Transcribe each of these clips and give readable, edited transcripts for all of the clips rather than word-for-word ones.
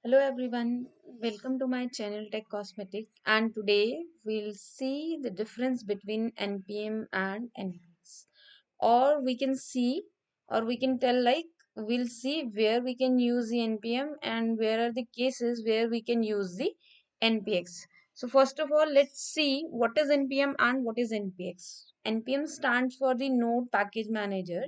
Hello everyone, welcome to my channel Tech Cosmetic, and today we'll see the difference between NPM and NPX. Or we can see, or we can tell like we'll see where we can use the NPM and where are the cases where we can use the NPX. So first of all, let's see what is NPM and what is NPX. NPM stands for the Node Package Manager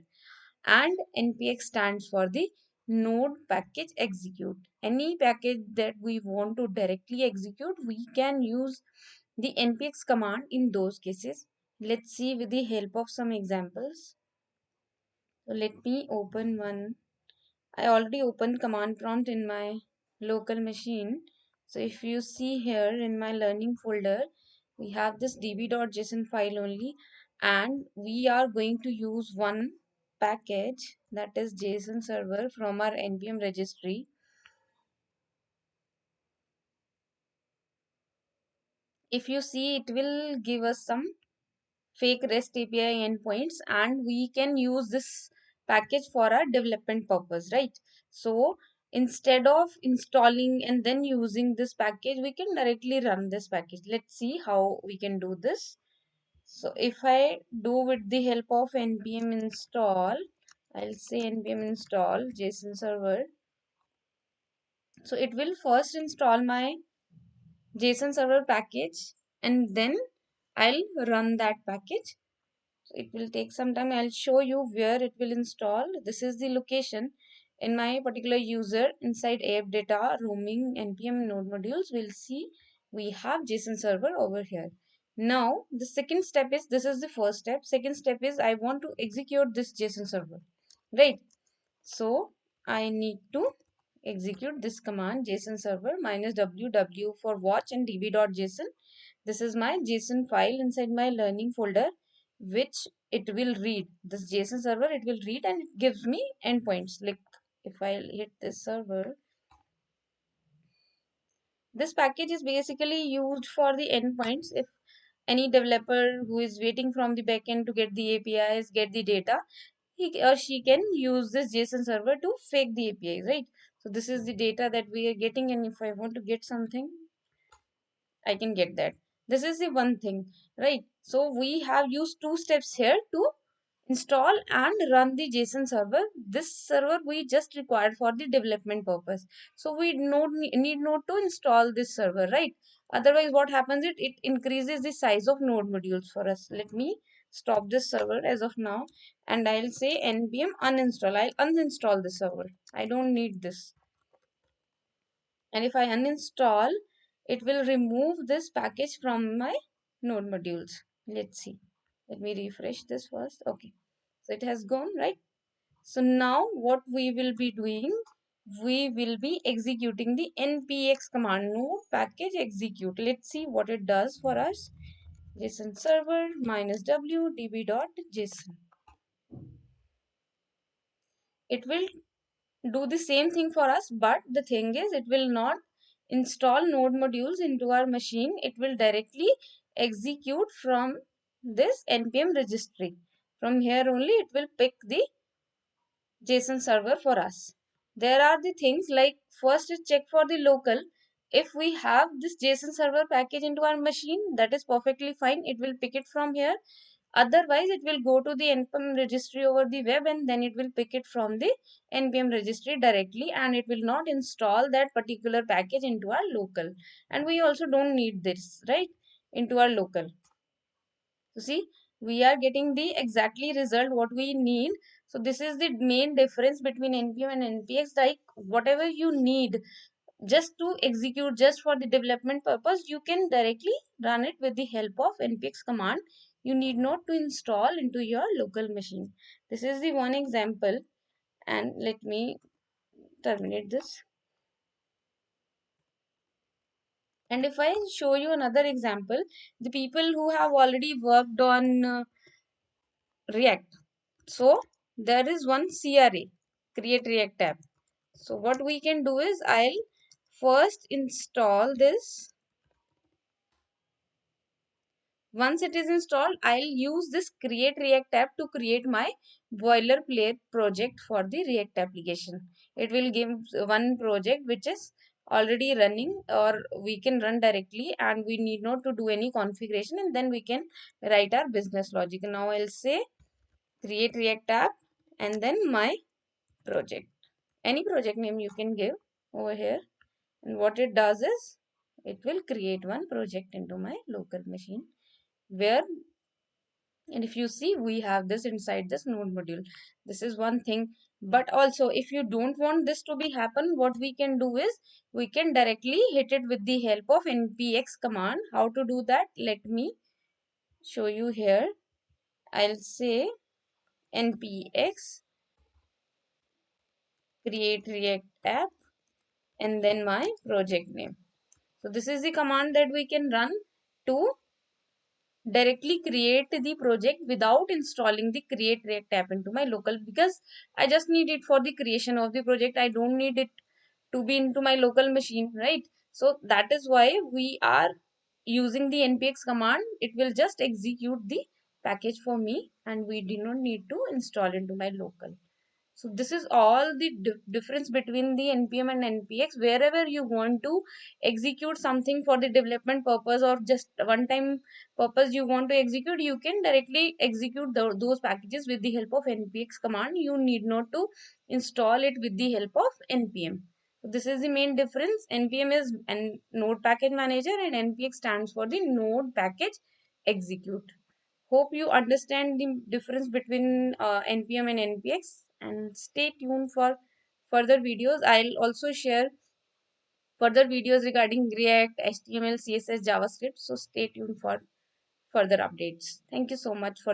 and npx stands for the node package execute. Any package that we want to directly execute, we can use the npx command in those cases. Let's see with the help of some examples. So let me open one. I already opened command prompt in my local machine. So if you see here in my learning folder, we have this db.json file only, and we are going to use one package, that is JSON server, from our npm registry. If you see, it will give us some fake REST API endpoints, and we can use this package for our development purpose, right? So instead of installing and then using this package, we can directly run this package. Let's see how we can do this. So if I do with the help of npm install, I'll say npm install JSON server. So it will first install my JSON server package, and then I'll run that package. It will take some time. I'll show you where it will install. This is the location in my particular user inside app data roaming npm node modules. We'll see we have JSON server over here. Now the second step is, this is the first step. Second step is I want to execute this JSON server, right? So I need to execute this command JSON server -ww for watch and db.json. This is my JSON file inside my learning folder, which it will read. This JSON server, it will read and it gives me endpoints. Like if I hit this server, this package is basically used for the endpoints. If any developer who is waiting from the backend to get the APIs, get the data, he or she can use this JSON server to fake the APIs, right? So this is the data that we are getting, and if I want to get something, I can get that. This is the one thing, right? So we have used two steps here to install and run the JSON server. This server we just required for the development purpose. So we need not to install this server, right? Otherwise what happens, it increases the size of node modules for us. Let me stop this server as of now, and I'll say npm uninstall. I'll uninstall the server. I don't need this. And if I uninstall, it will remove this package from my node modules. Let's see. Let me refresh this first. Okay. So it has gone, right? So now what we will be doing, we will be executing the npx command, node package execute. Let's see what it does for us. JSON server -w db.json. It will do the same thing for us, but the thing is, it will not install node modules into our machine. It will directly execute from this npm registry. From here only it will pick the JSON server for us. There are the things like, first is check for the local. If we have this JSON server package into our machine, that is perfectly fine. It will pick it from here. Otherwise, it will go to the npm registry over the web, and then it will pick it from the npm registry directly, and it will not install that particular package into our local. And we also don't need this, right, into our local. So see, we are getting the exactly result what we need. So this is the main difference between npm and npx. Like whatever you need just to execute, just for the development purpose, you can directly run it with the help of npx command. You need not to install into your local machine. This is the one example, and let me terminate this. And if I show you another example, the people who have already worked on React. So there is one CRA, create React app. So what we can do is, I'll first install this. Once it is installed, I'll use this create React app to create my boilerplate project for the React application. It will give one project which is already running, or we can run directly and we need not to do any configuration, and then we can write our business logic. Now I'll say create React app and then my project. Any project name you can give over here. And what it does is it will create one project into my local machine where, and if you see, we have this inside this node module. This is one thing. But also, if you don't want this to be happen, what we can do is we can directly hit it with the help of npx command. How to do that? Let me show you here. I'll say npx create React app and then my project name. So this is the command that we can run to directly create the project without installing the create React app into my local, because I just need it for the creation of the project. I don't need it to be into my local machine, right? So that is why we are using the npx command. It will just execute the package for me and we do not need to install into my local. So this is all the difference between the npm and npx. Wherever you want to execute something for the development purpose or just one time purpose you want to execute, you can directly execute those packages with the help of npx command. You need not to install it with the help of npm. So this is the main difference. Npm is node package manager and npx stands for the node package execute. Hope you understand the difference between npm and npx, and stay tuned for further videos. I'll also share further videos regarding React, HTML, CSS, JavaScript. So stay tuned for further updates. Thank you so much for